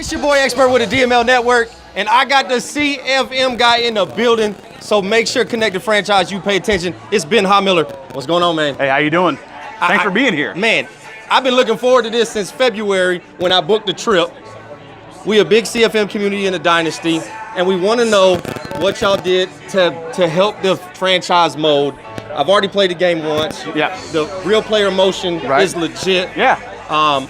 It's your boy Xpert with the DML Network, and I got the CFM guy in the building, so make sure Connected Franchise, you pay attention. It's Ben Haumiller. What's going on, man? Hey, how you doing? Thanks for being here. Man, I've been looking forward to this since February when I booked the trip. We a big CFM community in the Dynasty, and we want to know what y'all did to help the franchise mode. I've already played the game once. Yeah. The real player motion is legit. Yeah.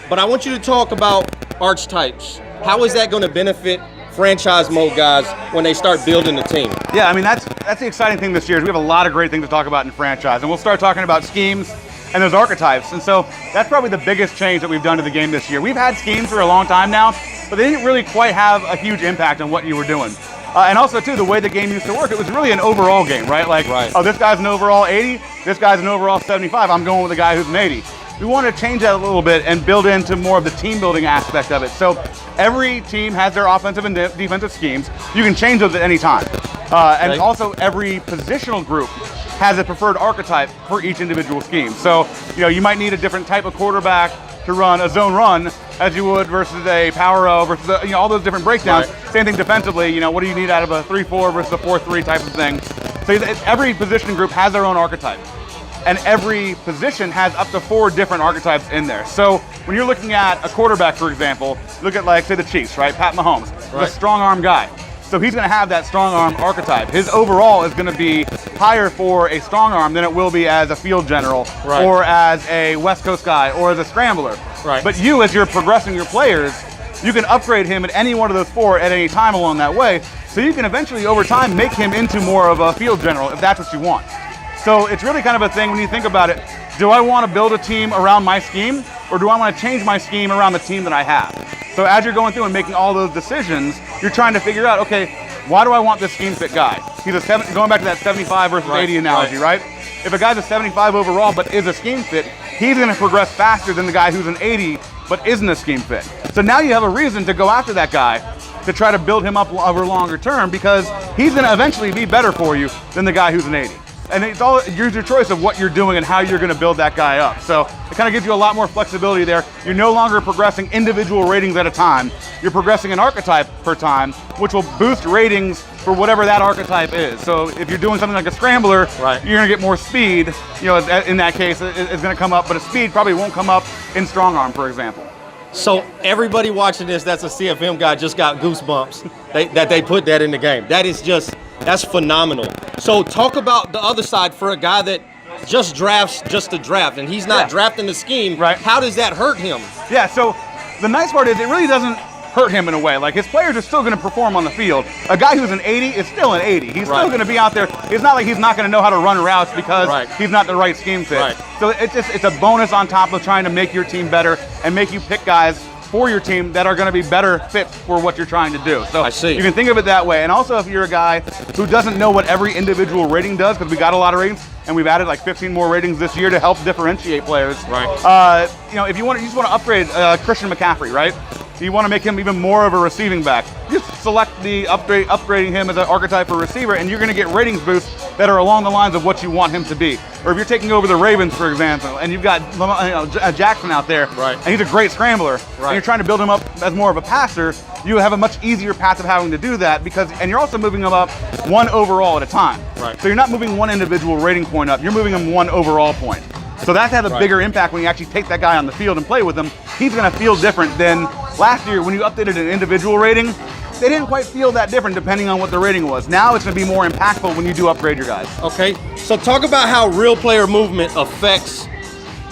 But I want you to talk about Archetypes. How is that going to benefit franchise mode guys when they start building the team? Yeah, I mean, that's the exciting thing this year is we have a lot of great things to talk about in franchise, and we'll start talking about schemes and those archetypes. And so that's probably the biggest change that we've done to the game this year. We've had schemes for a long time now, but they didn't really quite have a huge impact on what you were doing. And also, too, the way the game used to work, it was really an overall game, right? Like, oh, this guy's an overall 80, this guy's an overall 75, I'm going with the guy who's an 80. We want to change that a little bit and build into more of the team building aspect of it. So every team has their offensive and defensive schemes. You can change those at any time. And also every positional group has a preferred archetype for each individual scheme. So, you might need a different type of quarterback to run a zone run as you would versus a power O versus all those different breakdowns. Right. Same thing defensively, what do you need out of a 3-4 versus a 4-3 type of thing. So every positioning group has their own archetype. And every position has up to 4 different archetypes in there. So when you're looking at a quarterback, for example, look at say the Chiefs, right? Pat Mahomes, a strong arm guy. So he's going to have that strong arm archetype. His overall is going to be higher for a strong arm than it will be as a field general or as a West Coast guy or as a scrambler. Right. But you, as you're progressing your players, you can upgrade him at any one of those 4 at any time along that way. So you can eventually, over time, make him into more of a field general if that's what you want. So it's really kind of a thing when you think about it. Do I want to build a team around my scheme, or do I want to change my scheme around the team that I have? So as you're going through and making all those decisions, you're trying to figure out, okay, why do I want this scheme fit guy? He's going back to that 75 versus 80 analogy, right? If a guy's a 75 overall but is a scheme fit, he's going to progress faster than the guy who's an 80 but isn't a scheme fit. So now you have a reason to go after that guy to try to build him up over longer term because he's going to eventually be better for you than the guy who's an 80. And it's all your choice of what you're doing and how you're going to build that guy up. So it kind of gives you a lot more flexibility there. You're no longer progressing individual ratings at a time. You're progressing an archetype per time, which will boost ratings for whatever that archetype is. So if you're doing something like a scrambler, you're going to get more speed. In that case, it's going to come up, but a speed probably won't come up in strong arm, for example. So everybody watching this that's a CFM guy just got goosebumps that they put that in the game. That's phenomenal. So talk about the other side for a guy that just drafts just to draft, and he's not drafting the scheme. Right. How does that hurt him? Yeah, so the nice part is it really doesn't hurt him in a way. Like, his players are still going to perform on the field. A guy who's an 80 is still an 80. He's still going to be out there. It's not like he's not going to know how to run routes because he's not the right scheme fit. So it's a bonus on top of trying to make your team better and make you pick guys for your team that are going to be better fit for what you're trying to do. So you can think of it that way. And also, if you're a guy who doesn't know what every individual rating does, because we got a lot of ratings and we've added like 15 more ratings this year to help differentiate players. If you just want to upgrade Christian McCaffrey, right? You want to make him even more of a receiving back. Just select the upgrading him as an archetype for receiver, and you're going to get ratings boosts that are along the lines of what you want him to be. Or if you're taking over the Ravens, for example, and you've got Jackson out there, and he's a great scrambler, and you're trying to build him up as more of a passer, you have a much easier path of having to do that and you're also moving him up 1 overall at a time. So you're not moving 1 individual rating point up, you're moving him 1 overall point. So that has a bigger impact when you actually take that guy on the field and play with him. He's going to feel different than last year when you updated an individual rating. They didn't quite feel that different depending on what the rating was. Now it's going to be more impactful when you do upgrade your guys. Okay, so talk about how real player movement affects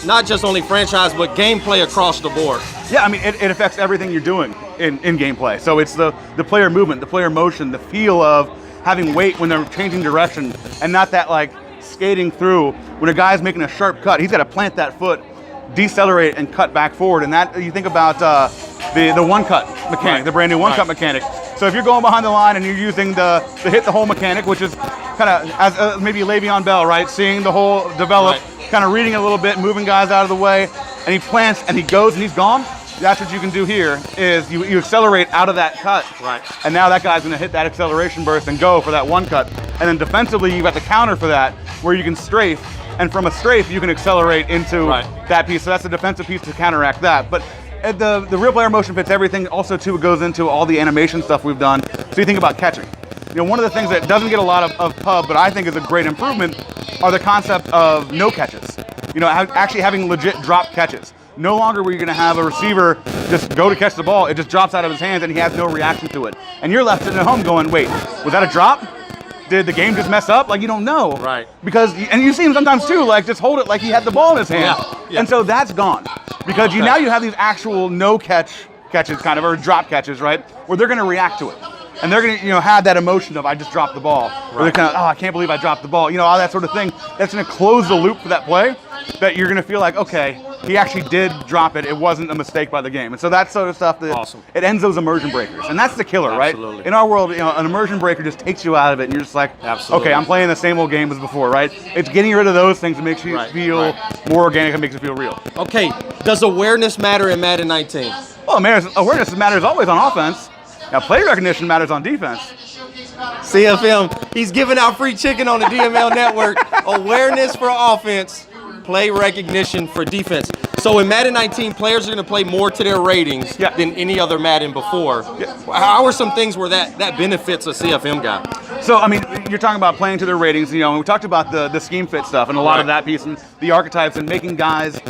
not just only franchise, but gameplay across the board. Yeah, I mean, it affects everything you're doing in gameplay. So it's the player movement, the player motion, the feel of having weight when they're changing direction, and not that skating through. When a guy's making a sharp cut, he's got to plant that foot, decelerate, and cut back forward. And that, you think about the one-cut mechanic, the brand new one-cut mechanic. So if you're going behind the line and you're using the hit the hole mechanic, which is kind of as maybe Le'Veon Bell, right? Seeing the hole develop, kind of reading it a little bit, moving guys out of the way, and he plants and he goes and he's gone. That's what you can do here is you accelerate out of that cut. And now that guy's gonna hit that acceleration burst and go for that one cut. And then defensively, you've got the counter for that, where you can strafe and from a strafe you can accelerate into that piece. So that's a defensive piece to counteract that. But the real player motion fits everything. Also, too, it goes into all the animation stuff we've done. So you think about catching. One of the things that doesn't get a lot of pub, but I think is a great improvement, are the concept of no catches. Actually having legit drop catches. No longer were you going to have a receiver just go to catch the ball. It just drops out of his hands and he has no reaction to it. And you're left sitting at home going, wait, was that a drop? Did the game just mess up? Like, you don't know. Right. And you see him sometimes too, like just hold it like he had the ball in his hand. Yeah. And so that's gone. Because now you have these actual no catches kind of, or drop catches, right? Where they're going to react to it. And they're going to, have that emotion of, I just dropped the ball. Right. Or they're kind of, I can't believe I dropped the ball. All that sort of thing. That's going to close the loop for that play, that you're going to feel like, okay, he actually did drop it. It wasn't a mistake by the game. And so that sort of stuff, it ends those immersion breakers. And that's the killer, Absolutely. right? In our world, an immersion breaker just takes you out of it. And you're just like, Absolutely. okay, I'm playing the same old game as before, right? It's getting rid of those things that makes you feel more organic and makes it feel real. Okay, does awareness matter in Madden 19? Well, awareness matters always on offense. Now, play recognition matters on defense. CFM, he's giving out free chicken on the DML network. Awareness for offense, play recognition for defense. So in Madden 19, players are going to play more to their ratings than any other Madden before. Yeah. How are some things where that benefits a CFM guy? So, you're talking about playing to their ratings. We talked about the scheme fit stuff and a lot of that piece and the archetypes and making guys,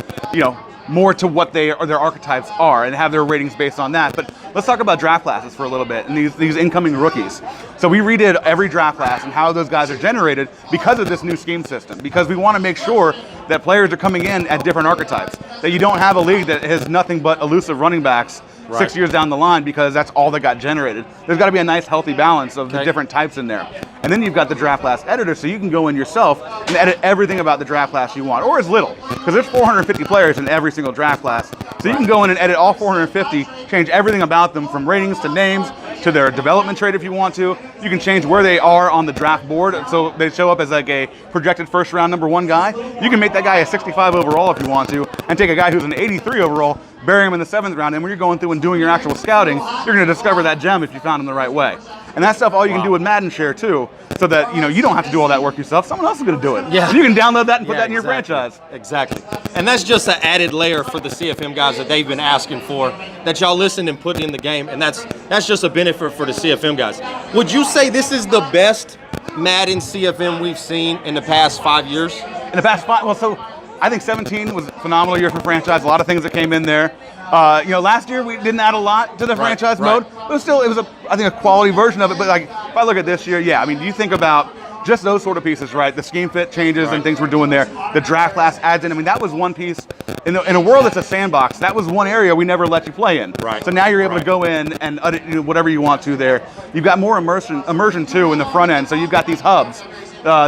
more to what their archetypes are and have their ratings based on that. But let's talk about draft classes for a little bit and these incoming rookies. So we redid every draft class and how those guys are generated because of this new scheme system, because we want to make sure that players are coming in at different archetypes, that you don't have a league that has nothing but elusive running backs 6 years down the line because that's all that got generated. There's got to be a nice healthy balance of the different types in there. And then you've got the draft class editor, so you can go in yourself and edit everything about the draft class you want, or as little, because there's 450 players in every single draft class. So you can go in and edit all 450, change everything about them from ratings to names to their development trait if you want to. You can change where they are on the draft board, so they show up as like a projected first round #1 guy. You can make that guy a 65 overall if you want to, and take a guy who's an 83 overall, bury him in the 7th round, and when you're going through and doing your actual scouting, you're going to discover that gem if you found him the right way. And that stuff all you can do with Madden Share too, so that you don't have to do all that work yourself. Someone else is going to do it. Yeah. You can download that and put that in your franchise. Exactly. And that's just an added layer for the CFM guys that they've been asking for, that y'all listened and put in the game, and that's just a benefit for the CFM guys. Would you say this is the best Madden CFM we've seen in the past 5 years? In the past 5, well, so I think 17 was a phenomenal year for franchise. A lot of things that came in there. Last year we didn't add a lot to the franchise mode, but it was I think a quality version of it. But like, if I look at this year, you think about just those sort of pieces, right? The scheme fit changes and things we're doing there. The draft class adds in. That was one piece. In a world that's a sandbox, that was one area we never let you play in. Right. So now you're able to go in and edit whatever you want to there. You've got more immersion too in the front end. So you've got these hubs.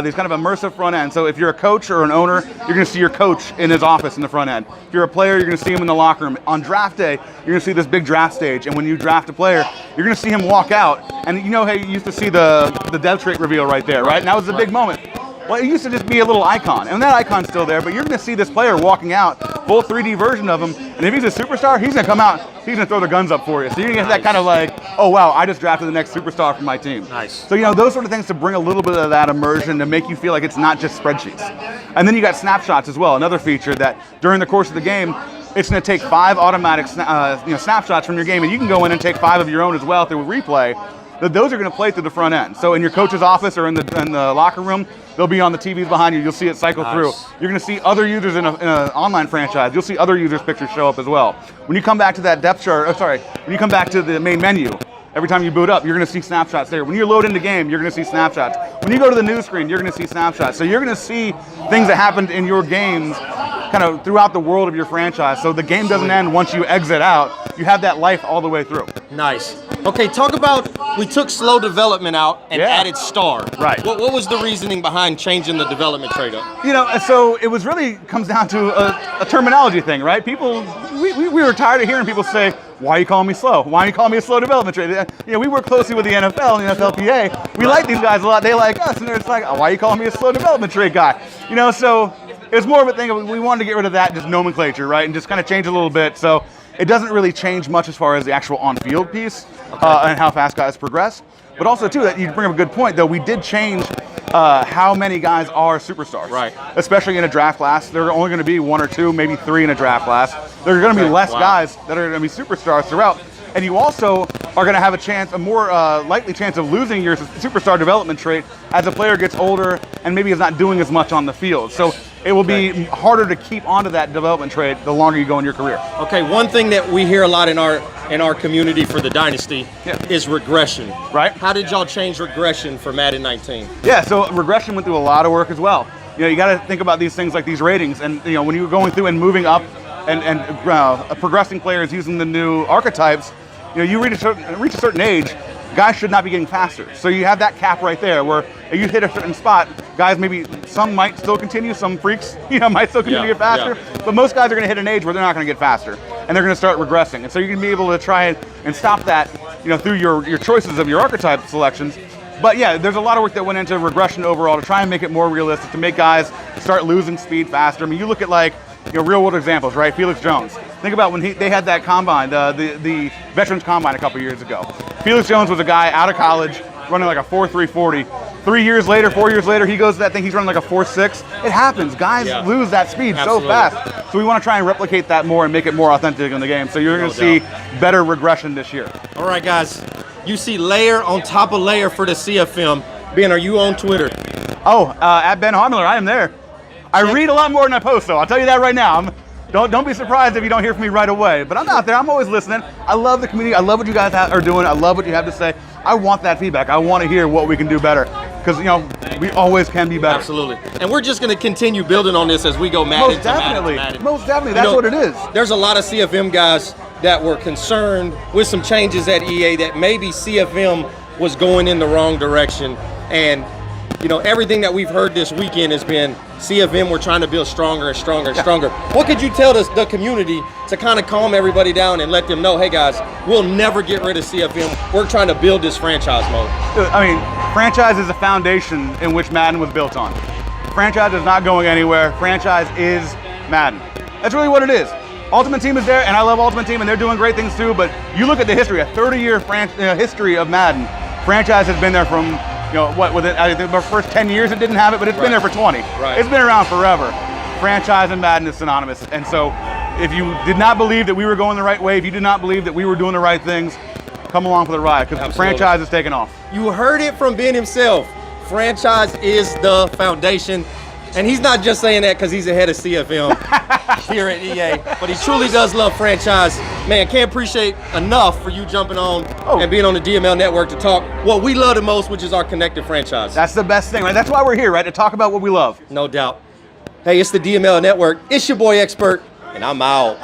These kind of immersive front end. So if you're a coach or an owner, you're going to see your coach in his office in the front end. If you're a player, you're going to see him in the locker room. On draft day, you're going to see this big draft stage. And when you draft a player, you're going to see him walk out. And you used to see the dev trait reveal right there, right? And that was a big moment. Well, it used to just be a little icon, and that icon's still there, but you're going to see this player walking out, full 3D version of him, and if he's a superstar, he's going to come out, he's going to throw the guns up for you. So you're going to get that kind of like, oh wow, I just drafted the next superstar for my team. Nice. So those sort of things to bring a little bit of that immersion to make you feel like it's not just spreadsheets. And then you got snapshots as well, another feature that during the course of the game, it's going to take 5 automatic snapshots from your game, and you can go in and take 5 of your own as well through replay. Those are going to play through the front end. So in your coach's office or in the locker room, they'll be on the TVs behind you. You'll see it cycle through. You're going to see other users in an online franchise. You'll see other users' pictures show up as well. When you come back to that depth chart, when you come back to the main menu, every time you boot up, you're going to see snapshots there. When you load into game, you're going to see snapshots. When you go to the news screen, you're going to see snapshots. So you're going to see things that happened in your games kind of throughout the world of your franchise. So the game doesn't end once you exit out. You have that life all the way through. Nice. Okay, talk about, we took slow development out and added star. Right. What was the reasoning behind changing the development trait up? So it was really comes down to a terminology thing, right? People, we were tired of hearing people say, why are you calling me slow? Why are you calling me a slow development trait? We work closely with the NFL and the NFLPA. We like these guys a lot. They like us. And it's like, oh, why are you calling me a slow development trait guy? So it was more of a thing of we wanted to get rid of that just nomenclature, right? And just kind of change a little bit. So it doesn't really change much as far as the actual on-field piece and how fast guys progress. But also, too, that you bring up a good point, though. We did change how many guys are superstars. Right. Especially in a draft class, there are only going to be 1 or 2, maybe 3 in a draft class. There are going to be less guys that are going to be superstars throughout. And you also are going to have a more likely chance of losing your superstar development trait as a player gets older and maybe is not doing as much on the field. So it will be harder to keep onto that development trait the longer you go in your career. Okay, one thing that we hear a lot in our community for the Dynasty is regression. Right. How did y'all change regression for Madden 19? Yeah, so regression went through a lot of work as well. You know, you got to think about these things like these ratings, and you know, when you're going through and moving up and progressing players using the new archetypes, you know, you reach a certain age, guys should not be getting faster. So you have that cap right there where if you hit a certain spot, guys maybe, some might still continue, some freaks, you know, might still continue to get faster, but most guys are going to hit an age where they're not going to get faster, and they're going to start regressing. And so you can be able to try and stop that, you know, through your choices of your archetype selections. But yeah, there's a lot of work that went into regression overall to try and make it more realistic, to make guys start losing speed faster. I mean, you look at like, you know, real world examples, right? Felix Jones. Think about when they had that combine, the Veterans Combine a couple years ago. Felix Jones was a guy out of college running like a 4.340. 4 years later, he goes to that thing, he's running like a 4.6. It happens. Guys lose that speed so fast. So we want to try and replicate that more and make it more authentic in the game. So you're going to see better regression this year. All right, guys. You see layer on top of layer for the CFM. Ben, are you on Twitter? Oh, at Ben Haumiller, I am there. I read a lot more than I post, though. I'll tell you that right now. Don't be surprised if you don't hear from me right away. But I'm out there. I'm always listening. I love the community. I love what you guys are doing. I love what you have to say. I want that feedback. I want to hear what we can do better. Because, you know, we always can be better. Absolutely. And we're just going to continue building on this as we go Madden Most definitely. to Madden. Most definitely. That's what it is. There's a lot of CFM guys that were concerned with some changes at EA that maybe CFM was going in the wrong direction. And, you know, everything that we've heard this weekend has been CFM, we're trying to build stronger and stronger and stronger. What could you tell the community to kind of calm everybody down and let them know, hey guys, we'll never get rid of CFM. We're trying to build this franchise mode. I mean, franchise is a foundation in which Madden was built on. Franchise is not going anywhere. Franchise is Madden. That's really what it is. Ultimate Team is there, and I love Ultimate Team, and they're doing great things too, but you look at the history, a 30-year history of Madden. Franchise has been there from, you know, I think the first 10 years it didn't have it, but it's been there for 20. It's been around forever. Franchise and Madden is synonymous. And so if you did not believe that we were going the right way, if you did not believe that we were doing the right things, come along for the ride, because the franchise is taking off. You heard it from Ben himself. Franchise is the foundation. And he's not just saying that because he's ahead of CFM here at EA, but he truly does love franchise. Man, can't appreciate enough for you jumping on and being on the DML network to talk what we love the most, which is our connected franchise. That's the best thing, right? That's why we're here, right? To talk about what we love. No doubt. Hey, it's the DML network. It's your boy Xpert, and I'm out.